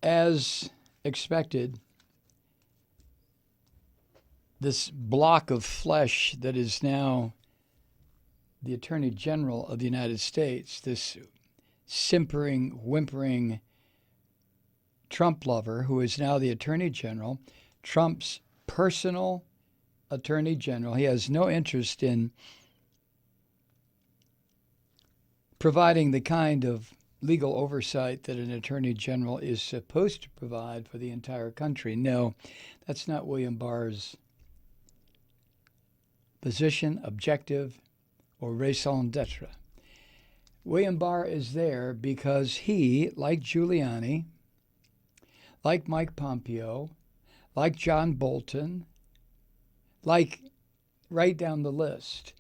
As expected, this block of flesh that is now the Attorney General of the United States, this simpering, whimpering Trump lover who is now the Attorney General, Trump's personal Attorney General. He has no interest in providing the kind of legal oversight that an Attorney General is supposed to provide for the entire country. No, that's not William Barr's position, objective, or raison d'etre. William Barr is there because he, like Giuliani, like Mike Pompeo, like John Bolton, like right down the list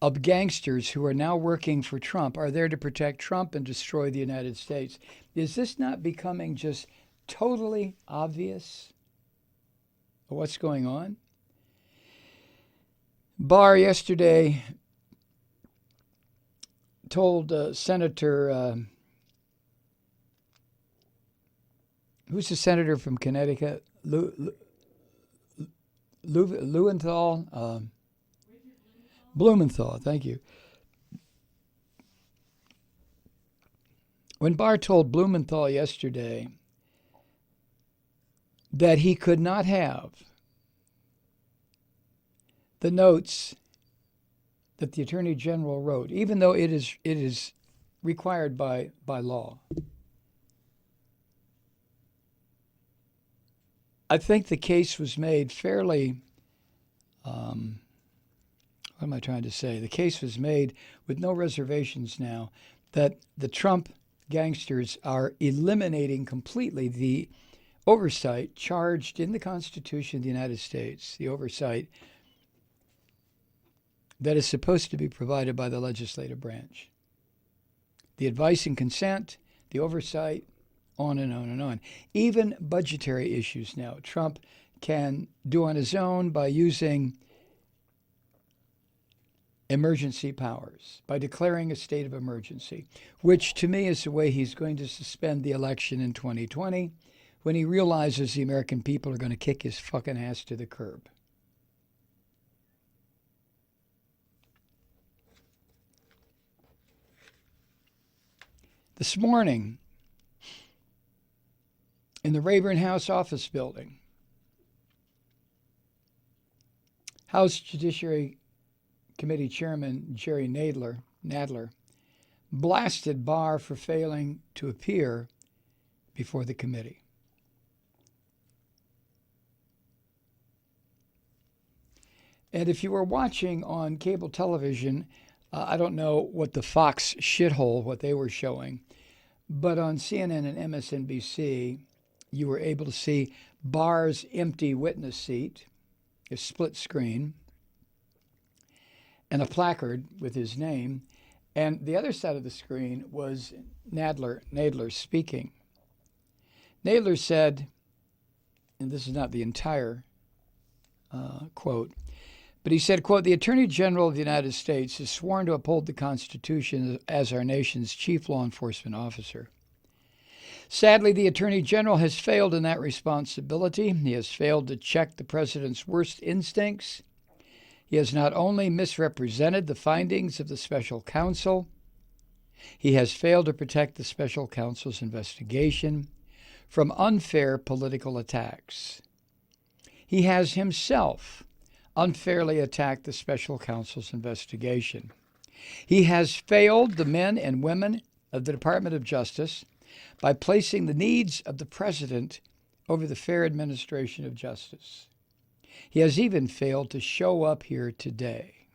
of gangsters who are now working for Trump, are there to protect Trump and destroy the United States. Is this not becoming just totally obvious what's going on? Barr yesterday told Senator, who's the senator from Connecticut? Blumenthal, thank you. When Barr told Blumenthal yesterday that he could not have the notes that the Attorney General wrote, even though it is required by law, I think the case was made fairly, what am I trying to say? The case was made with no reservations now that the Trump gangsters are eliminating completely the oversight charged in the Constitution of the United States, the oversight that is supposed to be provided by the legislative branch. The advice and consent, the oversight, on and on and on. Even budgetary issues now, Trump can do on his own by using emergency powers, by declaring a state of emergency, which to me is the way he's going to suspend the election in 2020 when he realizes the American people are going to kick his fucking ass to the curb. This morning, in the Rayburn House office building, House Judiciary Committee Chairman Jerry Nadler blasted Barr for failing to appear before the committee. And if you were watching on cable television, I don't know what the Fox shithole, what they were showing, but on CNN and MSNBC, you were able to see Barr's empty witness seat, a split screen, and a placard with his name. And the other side of the screen was Nadler speaking. Nadler said, and this is not the entire quote, but he said, quote, "The Attorney General of the United States is sworn to uphold the Constitution as our nation's chief law enforcement officer. Sadly, the Attorney General has failed in that responsibility. He has failed to check the president's worst instincts. He has not only misrepresented the findings of the special counsel, he has failed to protect the special counsel's investigation from unfair political attacks. He has himself unfairly attacked the special counsel's investigation. He has failed the men and women of the Department of Justice by placing the needs of the president over the fair administration of justice. He has even failed to show up here today."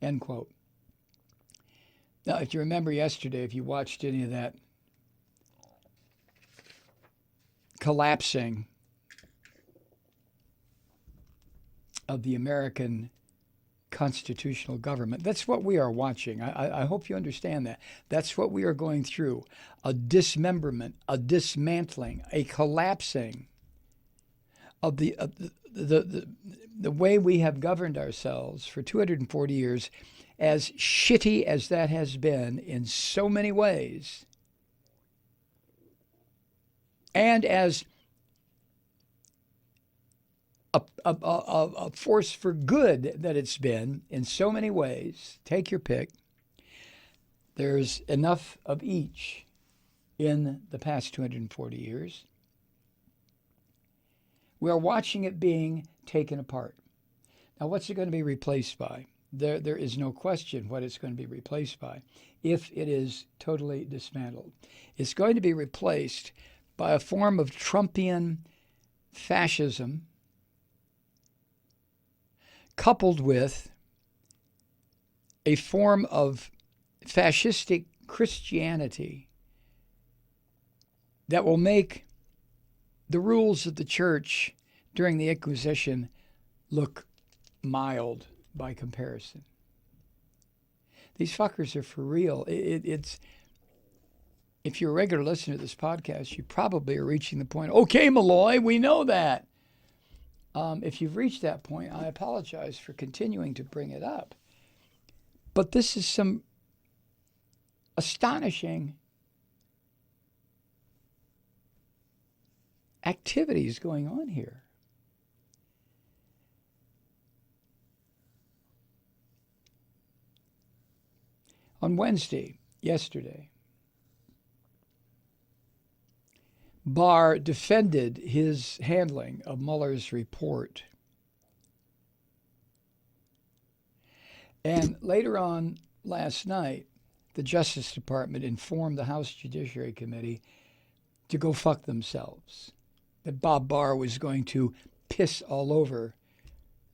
End quote. Now, if you remember yesterday, if you watched any of that collapsing of the American constitutional government, that's what we are watching. I hope you understand that. That's what we are going through. A dismemberment, a dismantling, a collapsing of the way we have governed ourselves for 240 years, as shitty as that has been in so many ways, and as a force for good that it's been in so many ways, take your pick, there's enough of each in the past 240 years. We are watching it being taken apart. Now, what's it going to be replaced by? There is no question what it's going to be replaced by if it is totally dismantled. It's going to be replaced by a form of Trumpian fascism coupled with a form of fascistic Christianity that will make the rules of the church during the Inquisition look mild by comparison. These fuckers are for real. It's if you're a regular listener to this podcast, you probably are reaching the point, okay, Malloy, we know that. If you've reached that point, I apologize for continuing to bring it up. But this is some astonishing activities going on here. On Wednesday, yesterday, Barr defended his handling of Mueller's report. And later on last night, the Justice Department informed the House Judiciary Committee to go fuck themselves, that Bob Barr was going to piss all over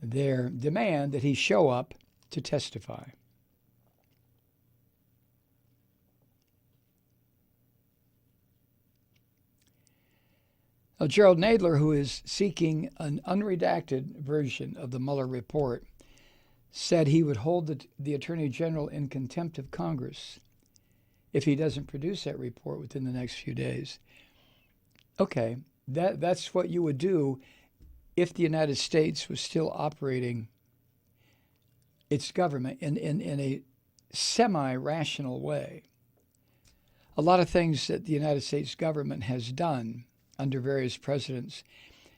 their demand that he show up to testify. Now, Gerald Nadler, who is seeking an unredacted version of the Mueller report, said he would hold the Attorney General in contempt of Congress if he doesn't produce that report within the next few days. Okay, that's what you would do if the United States was still operating its government in a semi-rational way. A lot of things that the United States government has done under various presidents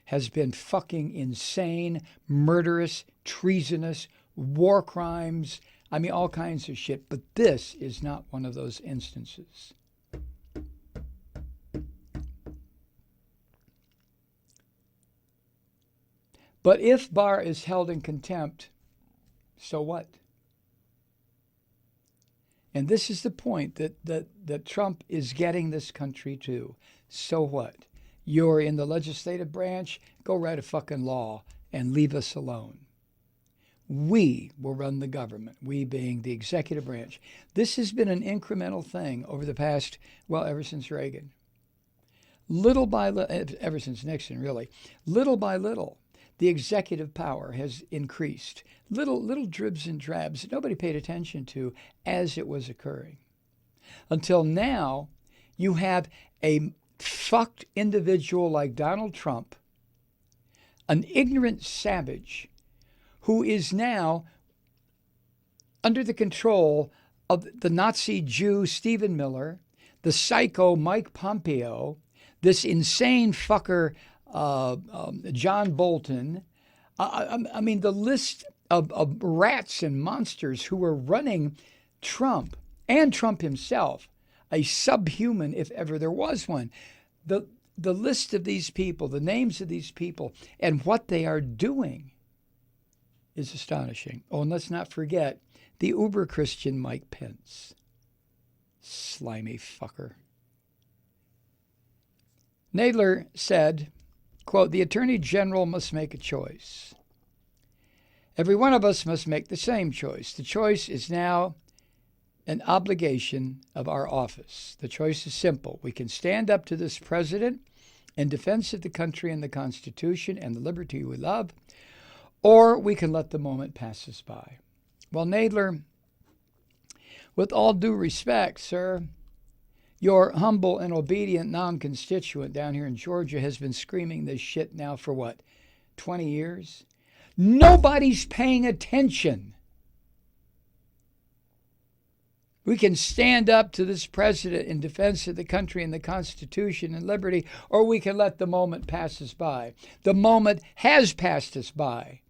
has been fucking insane, murderous, treasonous, war crimes. I mean, all kinds of shit. But this is not one of those instances. But if Barr is held in contempt, so what? And this is the point that Trump is getting this country to. So what? You're in the legislative branch, go write a fucking law and leave us alone. We will run the government, we being the executive branch. This has been an incremental thing over the past, well, ever since Reagan. Little by little, ever since Nixon, really. Little by little, the executive power has increased. Little dribs and drabs that nobody paid attention to as it was occurring. Until now, you have a fucked individual like Donald Trump, an ignorant savage who is now under the control of the Nazi Jew Stephen Miller, the psycho Mike Pompeo, this insane fucker John Bolton. I mean, the list of rats and monsters who are running Trump and Trump himself, a subhuman if ever there was one. The list of these people, the names of these people, and what they are doing is astonishing. Oh, and let's not forget the uber-Christian Mike Pence. Slimy fucker. Nadler said, quote, "The Attorney General must make a choice. Every one of us must make the same choice. The choice is now an obligation of our office. The choice is simple. We can stand up to this president in defense of the country and the Constitution and the liberty we love, or we can let the moment pass us by." Well, Nadler, with all due respect, sir, your humble and obedient non-constituent down here in Georgia has been screaming this shit now for what? 20 years? Nobody's paying attention. We can stand up to this president in defense of the country and the Constitution and liberty, or we can let the moment pass us by. The moment has passed us by,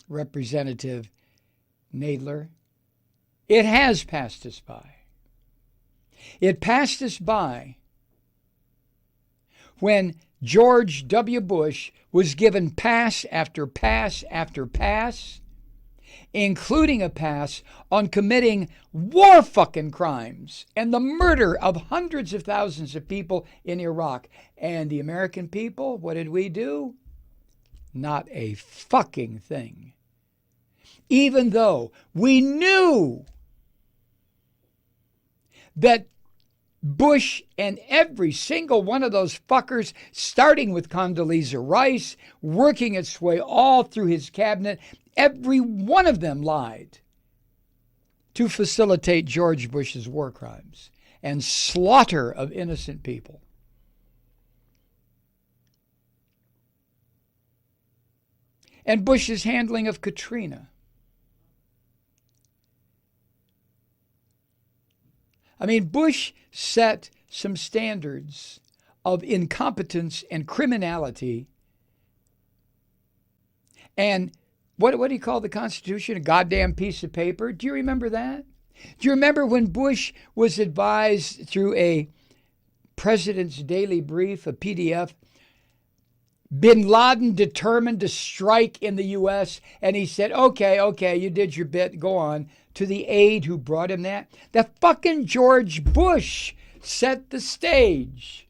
Representative Nadler. It has passed us by. It passed us by when George W. Bush was given pass after pass after pass, including a pass on committing war fucking crimes and the murder of hundreds of thousands of people in Iraq. And the American people, what did we do? Not a fucking thing. Even though we knew that Bush and every single one of those fuckers, starting with Condoleezza Rice, working its way all through his cabinet, every one of them lied to facilitate George Bush's war crimes and slaughter of innocent people. And Bush's handling of Katrina. I mean, Bush set some standards of incompetence and criminality. And what do you call the Constitution? A goddamn piece of paper? Do you remember that? Do you remember when Bush was advised through a President's Daily Brief, a PDF, Bin Laden determined to strike in the U.S., and he said, okay, you did your bit, go on, to the aide who brought him that? That fucking George Bush set the stage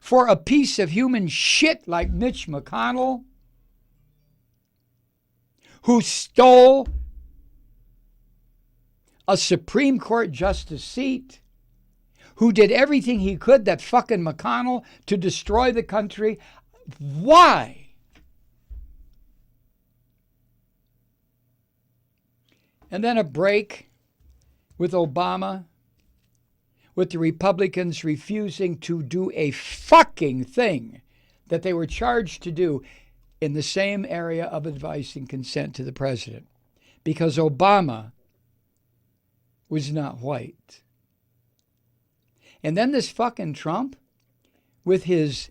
for a piece of human shit like Mitch McConnell, who stole a Supreme Court justice seat, who did everything he could, that fucking McConnell, to destroy the country. Why? And then a break with Obama, with the Republicans refusing to do a fucking thing that they were charged to do in the same area of advice and consent to the president, because Obama was not white. And then this fucking Trump with his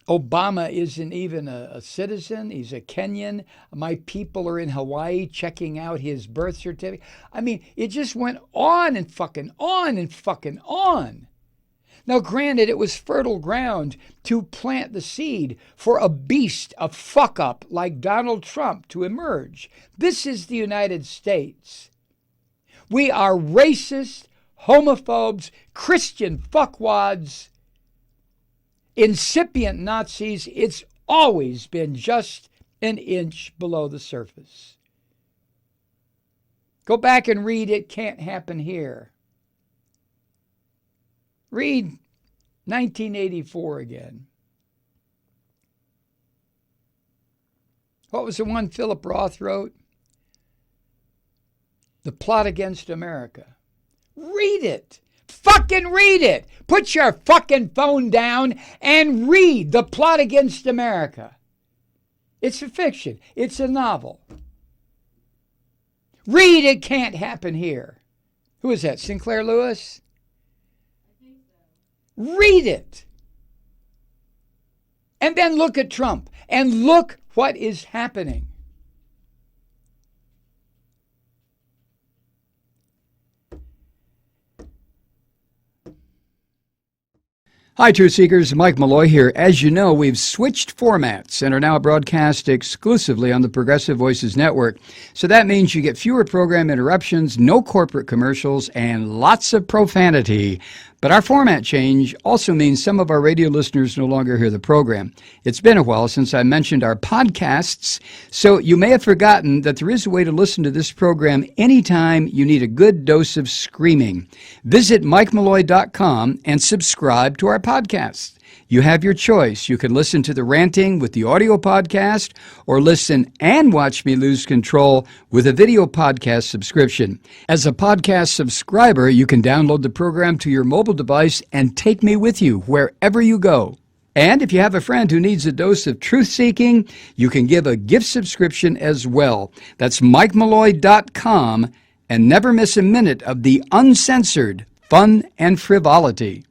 Obama isn't even a citizen. He's a Kenyan. My people are in Hawaii checking out his birth certificate. I mean, it just went on and fucking on and fucking on. Now, granted, it was fertile ground to plant the seed for a beast, a fuck-up like Donald Trump to emerge. This is the United States. We are racist, homophobes, Christian fuckwads, incipient Nazis. It's always been just an inch below the surface. Go back and read It Can't Happen Here. Read 1984 again. What was the one Philip Roth wrote? The Plot Against America. Read it. Fucking read it. Put your fucking phone down and read The Plot Against America. It's a fiction. It's a novel. Read It Can't Happen Here. Who is that? Sinclair Lewis? Read it. And then look at Trump and look what is happening. Hi, Truth Seekers. Mike Malloy here. As you know, we've switched formats and are now broadcast exclusively on the Progressive Voices Network. So that means you get fewer program interruptions, no corporate commercials, and lots of profanity. But our format change also means some of our radio listeners no longer hear the program. It's been a while since I mentioned our podcasts, so you may have forgotten that there is a way to listen to this program anytime you need a good dose of screaming. Visit MikeMalloy.com and subscribe to our podcasts. You have your choice. You can listen to the ranting with the audio podcast or listen and watch me lose control with a video podcast subscription. As a podcast subscriber, you can download the program to your mobile device and take me with you wherever you go. And if you have a friend who needs a dose of truth-seeking, you can give a gift subscription as well. That's MikeMalloy.com, and never miss a minute of the uncensored fun and frivolity.